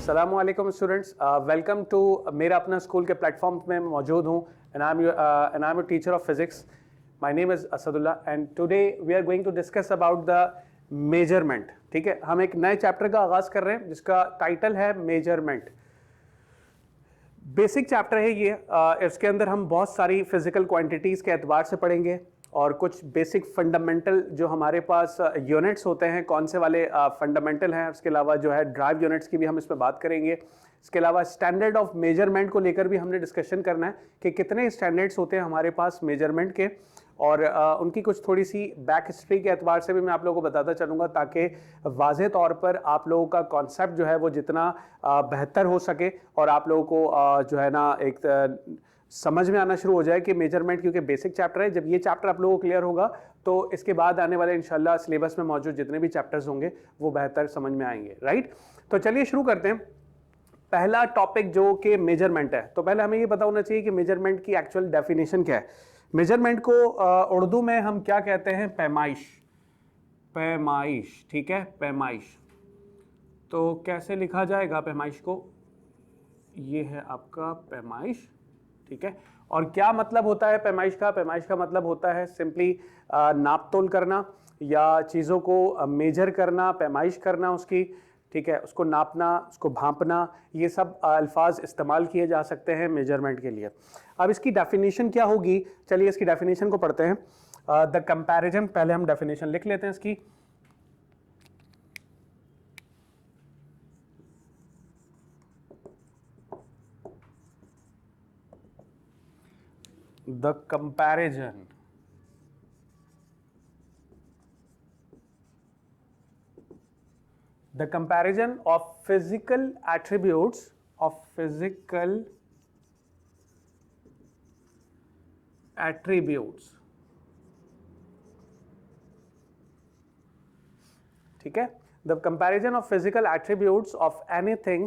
अस्सलामु अलैकुम students, welcome to मेरा अपना स्कूल के प्लेटफॉर्म में मौजूद हूँ and I am a teacher of physics. My name is Asadullah and today we are going to discuss about the measurement. ठीक है, हम एक नए चैप्टर का आगाज़ कर रहे हैं जिसका टाइटल है मेजरमेंट. बेसिक चैप्टर है ये. इसके अंदर हम बहुत सारी फिजिकल क्वांटिटीज़ के एतबार से पढ़ेंगे और कुछ बेसिक फंडामेंटल जो हमारे पास यूनिट्स होते हैं कौन से वाले फंडामेंटल हैं. उसके अलावा जो है ड्राइव यूनिट्स की भी हम इसमें बात करेंगे. इसके अलावा स्टैंडर्ड ऑफ मेजरमेंट को लेकर भी हमने डिस्कशन करना है कि कितने स्टैंडर्ड्स होते हैं हमारे पास मेजरमेंट के, और उनकी कुछ थोड़ी सी बैक हिस्ट्री के एतबार से भी मैं आप लोगों को बताता चलूँगा ताकि वाज़ेह तौर पर आप लोगों का कॉन्सेप्ट जो है वो जितना बेहतर हो सके और आप लोगों को जो है ना एक समझ में आना शुरू हो जाए कि मेजरमेंट, क्योंकि बेसिक चैप्टर है. जब ये चैप्टर आप लोगों को क्लियर होगा तो इसके बाद आने वाले इंशाल्लाह सिलेबस में मौजूद जितने भी चैप्टर्स होंगे वो बेहतर समझ में आएंगे. राइट, तो चलिए शुरू करते हैं. पहला टॉपिक जो कि मेजरमेंट है, तो पहले हमें ये पता होना चाहिए कि मेजरमेंट की एक्चुअल डेफिनेशन क्या है. मेजरमेंट को उर्दू में हम क्या कहते हैं? पैमाइश. पैमाइश, ठीक है, पैमाइश. तो कैसे लिखा जाएगा पैमाइश को? ये है आपका पैमाइश. ठीक है, और क्या मतलब होता है पैमाइश का? पैमाइश का मतलब होता है सिंपली नाप तोल करना या चीज़ों को मेजर करना, पैमाइश करना उसकी. ठीक है, उसको नापना, उसको भांपना, ये सब अल्फाज इस्तेमाल किए जा सकते हैं मेजरमेंट के लिए. अब इसकी डेफिनेशन क्या होगी? चलिए इसकी डेफिनेशन को पढ़ते हैं. द कंपैरिजन, पहले हम डेफिनेशन लिख लेते हैं इसकी. The comparison of physical attributes ठीक है, the comparison of physical attributes of anything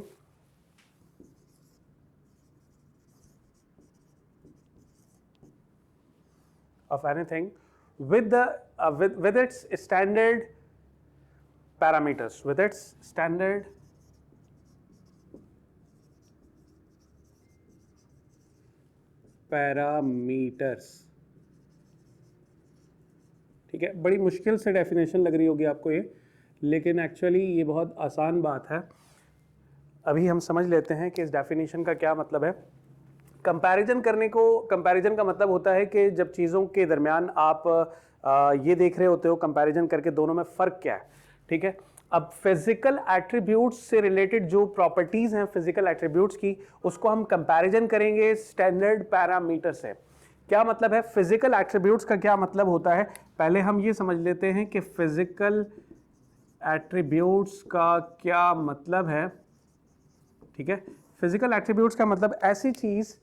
with its standard parameters, with its standard parameters. ठीक है, बड़ी मुश्किल से डेफिनेशन लग रही होगी आपको ये, लेकिन एक्चुअली ये बहुत आसान बात है. अभी हम समझ लेते हैं कि इस डेफिनेशन का क्या मतलब है. कंपैरिजन करने को, कंपैरिजन का मतलब होता है कि जब चीज़ों के दरमियान आप ये देख रहे होते हो कंपैरिजन करके दोनों में फ़र्क क्या है. ठीक है, अब फिजिकल एट्रीब्यूट्स से रिलेटेड जो प्रॉपर्टीज़ हैं फिजिकल एट्रीब्यूट्स की, उसको हम कंपैरिजन करेंगे स्टैंडर्ड पैरामीटर से. क्या मतलब है? फिजिकल एट्रीब्यूट्स का क्या मतलब होता है? पहले हम ये समझ लेते हैं कि फिजिकल एट्रीब्यूट्स का क्या मतलब है. ठीक है, फिजिकल एट्रीब्यूट्स का मतलब ऐसी चीज़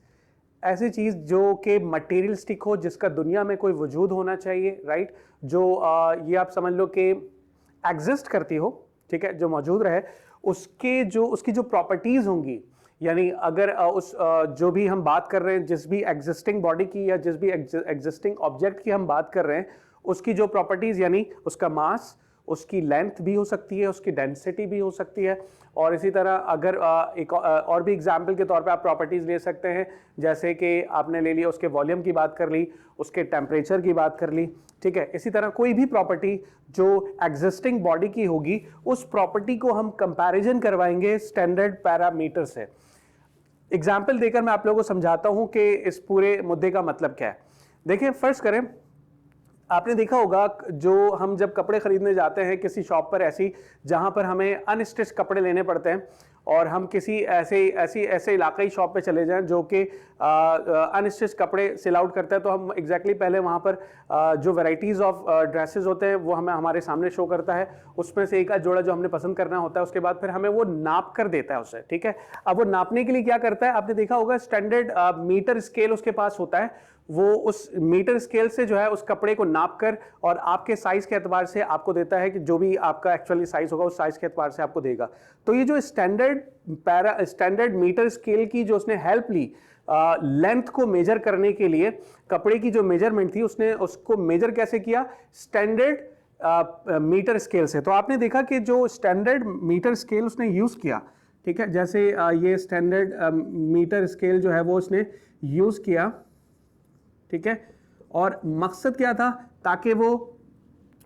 जो कि मटेरियलिस्टिक हो, जिसका दुनिया में कोई वजूद होना चाहिए. राइट, जो ये आप समझ लो कि एग्जिस्ट करती हो. ठीक है, जो मौजूद रहे, उसकी जो प्रॉपर्टीज़ होंगी, यानी अगर जो भी हम बात कर रहे हैं, जिस भी एग्जिस्टिंग बॉडी की या जिस भी एग्जिस्टिंग ऑब्जेक्ट की हम बात कर रहे हैं, उसकी जो प्रॉपर्टीज़, यानी उसका मास, उसकी लेंथ भी हो सकती है, उसकी डेंसिटी भी हो सकती है. और इसी तरह अगर एक और भी एग्जाम्पल के तौर पे आप प्रॉपर्टीज़ ले सकते हैं, जैसे कि आपने ले लिया उसके वॉल्यूम की बात कर ली, उसके टेम्परेचर की बात कर ली. ठीक है, इसी तरह कोई भी प्रॉपर्टी जो एग्जिस्टिंग बॉडी की होगी, उस प्रॉपर्टी को हम कंपैरिजन करवाएंगे स्टैंडर्ड पैरामीटर से. एग्जाम्पल देकर मैं आप लोगों को समझाता हूँ कि इस पूरे मुद्दे का मतलब क्या है. देखिए, फर्स्ट करें, आपने देखा होगा जो हम जब कपड़े खरीदने जाते हैं किसी शॉप पर ऐसी, जहां पर हमें अनस्टिच कपड़े लेने पड़ते हैं, और हम किसी ऐसे इलाकाई शॉप पे चले जाएं जो कि अनस्टिच कपड़े सेल आउट करता है, तो हम एग्जैक्टली पहले वहां पर जो वैरायटीज़ ऑफ ड्रेसेस होते हैं वो हमें हमारे सामने शो करता है. उसमें से एक आध जोड़ा जो हमने पसंद करना होता है, उसके बाद फिर हमें वो नाप कर देता है उसे. ठीक है, अब वो नापने के लिए क्या करता है? आपने देखा होगा स्टैंडर्ड मीटर स्केल उसके पास होता है. वो उस मीटर स्केल से जो है उस कपड़े को नाप कर और आपके साइज के एतबार से आपको देता है कि जो भी आपका एक्चुअली साइज होगा उस साइज के एतबार से आपको देगा. तो ये जो स्टैंडर्ड मीटर स्केल की जो उसने हेल्प ली लेंथ को मेजर करने के लिए, कपड़े की जो मेजरमेंट थी उसने उसको मेजर कैसे किया? स्टैंडर्ड मीटर स्केल से. तो आपने देखा कि जो स्टैंडर्ड मीटर स्केल उसने यूज किया, ठीक है, जैसे ये स्टैंडर्ड मीटर स्केल जो है वो उसने यूज किया, ठीक है, और मकसद क्या था, ताकि वो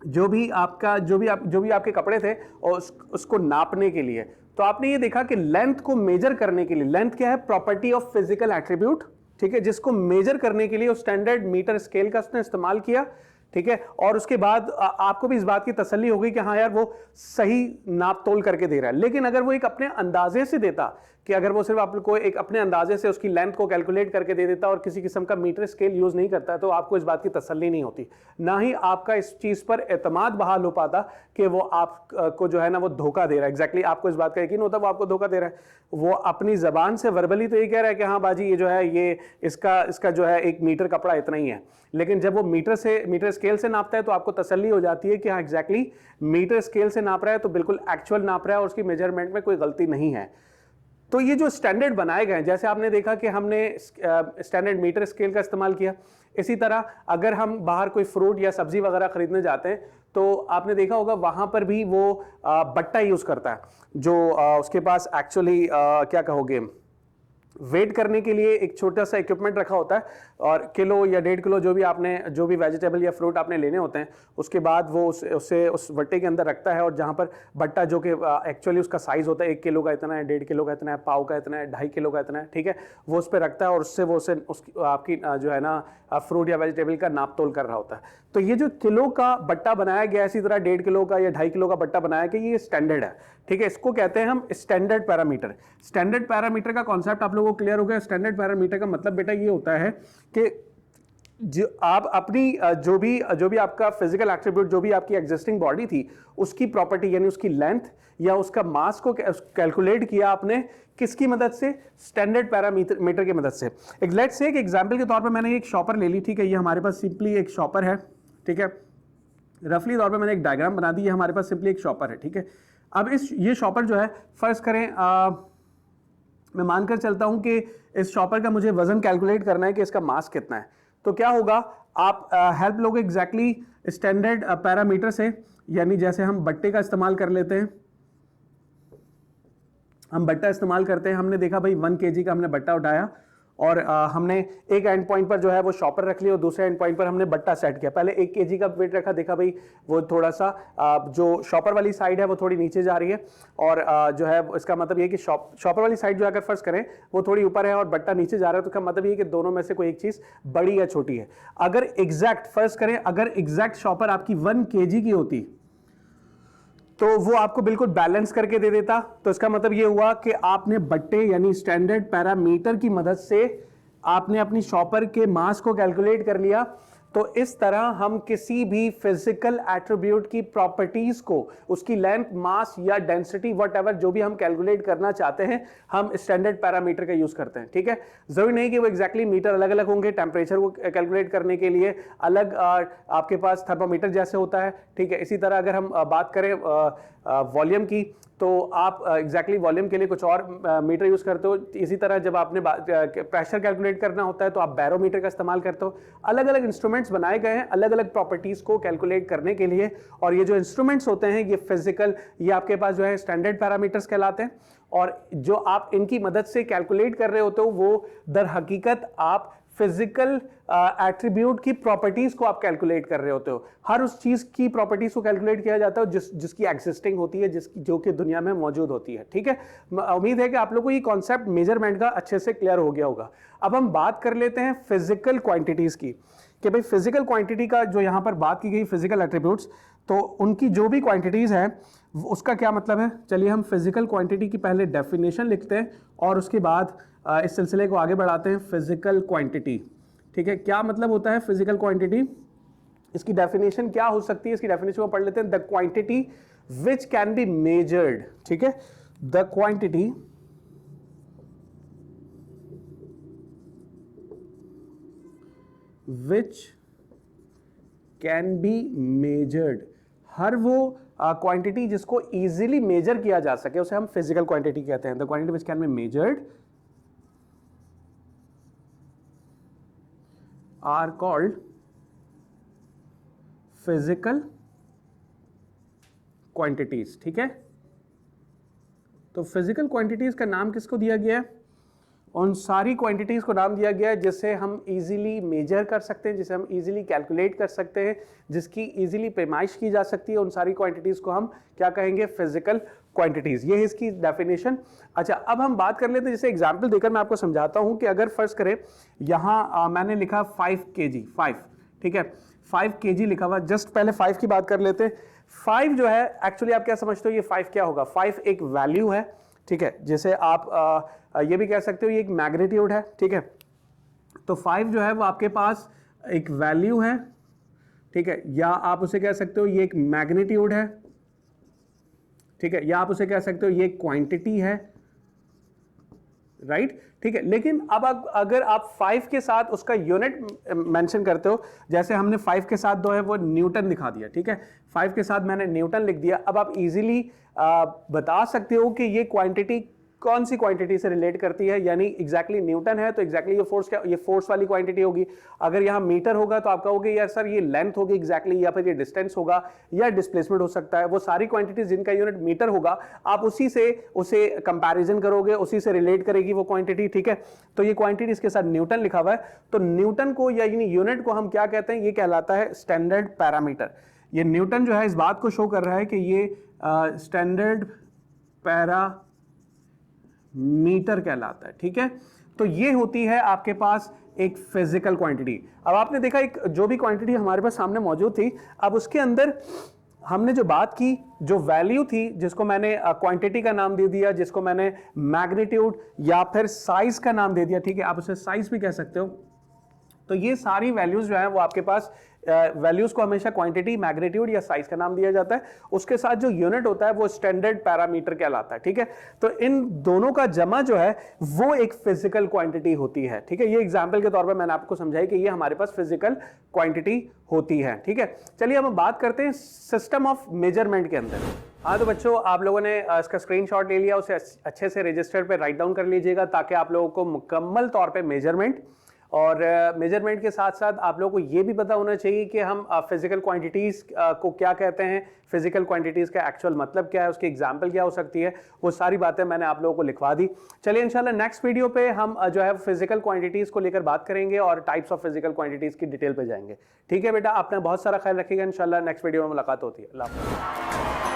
जो भी आपके कपड़े थे और उसको नापने के लिए। तो आपने ये देखा कि लेंथ को मेजर करने के लिए, लेंथ क्या है, प्रॉपर्टी ऑफ फिजिकल एट्रीब्यूट, ठीक है, जिसको मेजर करने के लिए उस स्टैंडर्ड मीटर स्केल का उसने इस्तेमाल किया, ठीक है, और उसके बाद आपको भी इस बात की तसल्ली हो गई कि हाँ यार वो सही नाप तोल करके दे रहा है। लेकिन अगर वो एक अपने अंदाजे से देता, कि अगर वो सिर्फ आपको एक अपने अंदाजे से उसकी लेंथ को कैलकुलेट करके दे देता और किसी किस्म का मीटर स्केल यूज नहीं करता, तो आपको इस बात की तसल्ली नहीं होती, ना ही आपका इस चीज पर एतमाद बहाल हो पाता कि वो आपको जो है ना वो धोखा दे रहा है। एग्जैक्टली आपको इस बात का यकीन होता है वो आपको धोखा दे रहा है। वो अपनी जबान से वर्बली तो ये कह रहा है कि हाँ बाजी ये जो है ये इसका जो है 1 मीटर कपड़ा इतना ही है, लेकिन जब वो मीटर स्केल से नापता है तो आपको तसल्ली हो जाती है कि हाँ एग्जैक्टली मीटर स्केल से नाप रहा है तो बिल्कुल एक्चुअल नाप रहा है और उसकी मेजरमेंट में कोई गलती नहीं है। तो ये जो स्टैंडर्ड बनाए गए हैं, जैसे आपने देखा कि हमने स्टैंडर्ड मीटर स्केल का इस्तेमाल किया, इसी तरह अगर हम बाहर कोई फ्रूट या सब्जी वगैरह खरीदने जाते हैं तो आपने देखा होगा वहां पर भी वो बट्टा यूज करता है, जो उसके पास एक्चुअली क्या कहोगे, वेट करने के लिए एक छोटा सा इक्विपमेंट रखा होता है, और किलो या 1.5 किलो जो भी वेजिटेबल या फ्रूट आपने लेने होते हैं, उसके बाद वो उसे उस वट्टे के अंदर रखता है, और जहां पर बट्टा जो कि एक्चुअली उसका साइज होता है 1 किलो का इतना है, 1.5 किलो का इतना है, पाव का इतना है, 2.5 किलो का इतना है, ठीक है, वो उस पर रखता है और उससे आपकी जो है ना फ्रूट या वेजिटेबल का नाप तोल कर रहा होता है। तो ये जो किलो का बट्टा बनाया गया, इसी तरह 1.5 किलो का या 2.5 किलो का बट्टा बनाया गया, ये स्टैंडर्ड है, ठीक है, इसको कहते हैं हम स्टैंडर्ड पैरामीटर। स्टैंडर्ड पैरामीटर का कॉन्सेप्ट आप लोगों को क्लियर हो गया। स्टैंडर्ड पैरामीटर का मतलब बेटा ये होता है कि जो आप अपनी जो भी आपका फिजिकल एट्रीब्यूट, जो भी आपकी एग्जिस्टिंग बॉडी थी, उसकी प्रॉपर्टी यानी उसकी लेंथ या उसका मास को कैलकुलेट किया आपने किसकी मदद से, स्टैंडर्ड पैरामीटर की मदद से। एक लेट्स से एक एग्जांपल के तौर पे मैंने एक शॉपर ले ली, ठीक है, ये हमारे पास सिंपली एक शॉपर है, ठीक है, रफली तौर पे मैंने एक डायग्राम बना दी, ये हमारे पास सिंपली एक शॉपर है, ठीक है। अब ये शॉपर जो है, फर्ज करें मैं मानकर चलता हूं कि इस शॉपर का मुझे वजन कैलकुलेट करना है कि इसका मास कितना है। तो क्या होगा, आप हेल्प लोगे एग्जैक्टली स्टैंडर्ड पैरामीटर से, यानी जैसे हम बट्टे का इस्तेमाल कर लेते हैं, हम बट्टा इस्तेमाल करते हैं, हमने देखा भाई 1 kg का हमने बट्टा उठाया और हमने एक एंड पॉइंट पर जो है वो शॉपर रख लिया और दूसरे एंड पॉइंट पर हमने बट्टा सेट किया। पहले 1 kg का वेट रखा, देखा भाई वो थोड़ा सा जो शॉपर वाली साइड है वो थोड़ी नीचे जा रही है, और जो है इसका मतलब ये कि शॉपर वाली साइड जो अगर फर्ज करें वो थोड़ी ऊपर है और बट्टा नीचे जा रहा है, तो इसका मतलब ये कि दोनों में से कोई एक चीज बड़ी या छोटी है। अगर एग्जैक्ट फर्ज करें, अगर एग्जैक्ट शॉपर आपकी 1 kg की होती तो वो आपको बिल्कुल बैलेंस करके दे देता। तो इसका मतलब ये हुआ कि आपने बट्टे यानी स्टैंडर्ड पैरामीटर की मदद से आपने अपनी शॉपर के मास को कैलकुलेट कर लिया। तो इस तरह हम किसी भी फिजिकल एट्रीब्यूट की प्रॉपर्टीज को, उसकी लेंथ, मास या डेंसिटी व्हाटएवर जो भी हम कैलकुलेट करना चाहते हैं, हम स्टैंडर्ड पैरामीटर का यूज करते हैं, ठीक है। जरूरी नहीं कि वो एग्जैक्टली मीटर अलग अलग होंगे, टेम्परेचर को कैलकुलेट करने के लिए अलग आपके पास थर्मामीटर जैसे होता है, ठीक है। इसी तरह अगर हम बात करें वॉल्यूम की, तो आप एग्जैक्टली वॉल्यूम के लिए कुछ और मीटर यूज करते हो। इसी तरह जब आपने प्रेशर कैलकुलेट करना होता है तो आप बैरोमीटर का इस्तेमाल करते हो। अलग अलग इंस्ट्रूमेंट्स बनाए गए हैं अलग अलग प्रॉपर्टीज को कैलकुलेट करने के लिए, और ये जो इंस्ट्रूमेंट्स होते हैं ये फिजिकल, ये आपके पास जो है स्टैंडर्ड पैरामीटर्स कहलाते हैं, और जो आप इनकी मदद से कैलकुलेट कर रहे होते हो वो दर हकीकत आप फिजिकल एट्रीब्यूट की प्रॉपर्टीज को आप कैलकुलेट कर रहे होते हो। हर उस चीज की प्रॉपर्टीज को कैलकुलेट किया जाता है जिसकी एग्जिस्टिंग होती है, जो कि दुनिया में मौजूद होती है, ठीक है। उम्मीद है कि आप लोगों को ये कॉन्सेप्ट मेजरमेंट का अच्छे से क्लियर हो गया होगा। अब हम बात कर लेते हैं फिजिकल क्वांटिटीज की, कि भाई फिजिकल क्वांटिटी का जो यहां पर बात की गई फिजिकल एट्रीब्यूट्स, तो उनकी जो भी क्वांटिटीज हैं उसका क्या मतलब है। चलिए हम फिजिकल क्वांटिटी की पहले डेफिनेशन लिखते हैं और उसके बाद इस सिलसिले को आगे बढ़ाते हैं। फिजिकल क्वांटिटी, ठीक है, क्या मतलब होता है फिजिकल क्वांटिटी, इसकी डेफिनेशन क्या हो सकती है, इसकी डेफिनेशन को पढ़ लेते हैं। The quantity which can be measured, ठीक है, the quantity which can be measured, हर वो क्वांटिटी जिसको इजीली मेजर किया जा सके उसे हम फिजिकल क्वांटिटी कहते हैं। The quantity which can be measured are called physical quantities, ठीक है। तो फिजिकल क्वांटिटीज का नाम किसको दिया गया है? उन सारी क्वांटिटीज़ को नाम दिया गया है जिससे हम इजीली मेजर कर सकते हैं, जिसे हम इजीली कैलकुलेट कर सकते हैं, जिसकी इजीली पैमाइश की जा सकती है। उन सारी क्वांटिटीज़ को हम क्या कहेंगे? Physical quantities. ये है इसकी डेफिनेशन। अच्छा, अब हम बात कर लेते हैं, जैसे एग्जांपल देकर मैं आपको समझाता हूं कि अगर फर्स्ट करें यहाँ मैंने लिखा 5 kg, 5, ठीक है, 5 kg लिखा हुआ। जस्ट पहले 5 की बात कर लेते हैं। 5 जो है एक्चुअली आप क्या समझते हो ये 5 क्या होगा? 5 एक वैल्यू है, ठीक है, जैसे आप ये भी कह सकते हो ये एक मैग्नीट्यूड है, ठीक है। तो 5 जो है वो आपके पास एक वैल्यू है, ठीक है, या आप उसे कह सकते हो ये एक मैग्नीट्यूड है, ठीक है, या आप उसे कह सकते हो ये एक क्वांटिटी है, राइट, ठीक है। लेकिन अब अगर आप 5 के साथ उसका यूनिट मेंशन करते हो, जैसे हमने 5 के साथ जो है वो न्यूटन दिखा दिया, ठीक है, 5 के साथ मैंने न्यूटन लिख दिया। अब आप इजीली बता सकते हो कि ये क्वांटिटी कौन सी क्वांटिटी से रिलेट करती है, यानी एग्जैक्टली न्यूटन है तो एग्जैक्टली ये फोर्स क्या, ये फोर्स वाली क्वांटिटी होगी। अगर यहाँ मीटर होगा तो आप कहोगे यार सर ये लेंथ होगी एग्जैक्टली, या फिर ये डिस्टेंस होगा, या डिस्प्लेसमेंट हो सकता है। वो सारी क्वांटिटीज जिनका यूनिट मीटर होगा, आप उसी से उसे कंपैरिजन करोगे, उसी से रिलेट करेगी वो क्वांटिटी, ठीक है। तो ये क्वांटिटी इसके साथ न्यूटन लिखा हुआ है, तो न्यूटन को या यूनिट को हम क्या कहते हैं? ये कहलाता है स्टैंडर्ड पैरामीटर। ये न्यूटन जो है इस बात को शो कर रहा है कि ये स्टैंडर्ड पैरामीटर कहलाता है, ठीक है। तो ये होती है आपके पास एक फिजिकल क्वांटिटी। अब आपने देखा एक जो भी क्वांटिटी हमारे पास सामने मौजूद थी, अब उसके अंदर हमने जो बात की, जो वैल्यू थी, जिसको मैंने क्वांटिटी का नाम दे दिया, जिसको मैंने मैग्नीट्यूड या फिर साइज का नाम दे दिया, ठीक है, आप उसे साइज भी कह सकते हो। तो ये सारी वैल्यूज जो है वो आपके पास, वैल्यूज को हमेशा क्वांटिटी, मैग्नीट्यूड या साइज का नाम दिया जाता है। उसके साथ जो यूनिट होता है वो स्टैंडर्ड पैरामीटर कहलाता है, ठीक है। तो इन दोनों का जमा जो है वो एक फिजिकल क्वांटिटी होती है, ठीक है। ये एग्जांपल के तौर पर मैंने आपको समझाई कि ये हमारे पास फिजिकल क्वांटिटी होती है, ठीक है। चलिए अब हम बात करते हैं सिस्टम ऑफ मेजरमेंट के अंदर। हाँ तो बच्चों, आप लोगों ने इसका स्क्रीनशॉट ले लिया, उसे अच्छे से रजिस्टर पे राइट डाउन कर लीजिएगा ताकि आप लोगों को मुकम्मल तौर पे मेजरमेंट और मेजरमेंट के साथ साथ आप लोगों को ये भी पता होना चाहिए कि हम फिजिकल क्वांटिटीज़ को क्या कहते हैं, फिजिकल क्वांटिटीज़ का एक्चुअल मतलब क्या है, उसकी एग्जांपल क्या हो सकती है, वो सारी बातें मैंने आप लोगों को लिखवा दी। चलिए इंशाल्लाह नेक्स्ट वीडियो पे हम जो है फिजिकल क्वांटिटीज़ को लेकर बात करेंगे और टाइप्स ऑफ फिजिकल क्वांटिटीज़ की डिटेल पे जाएंगे। ठीक है बेटा, आपने बहुत सारा ख्याल रखिएगा। इंशाल्लाह नेक्स्ट वीडियो में मुलाकात होती है। अल्लाह हाफ़िज़।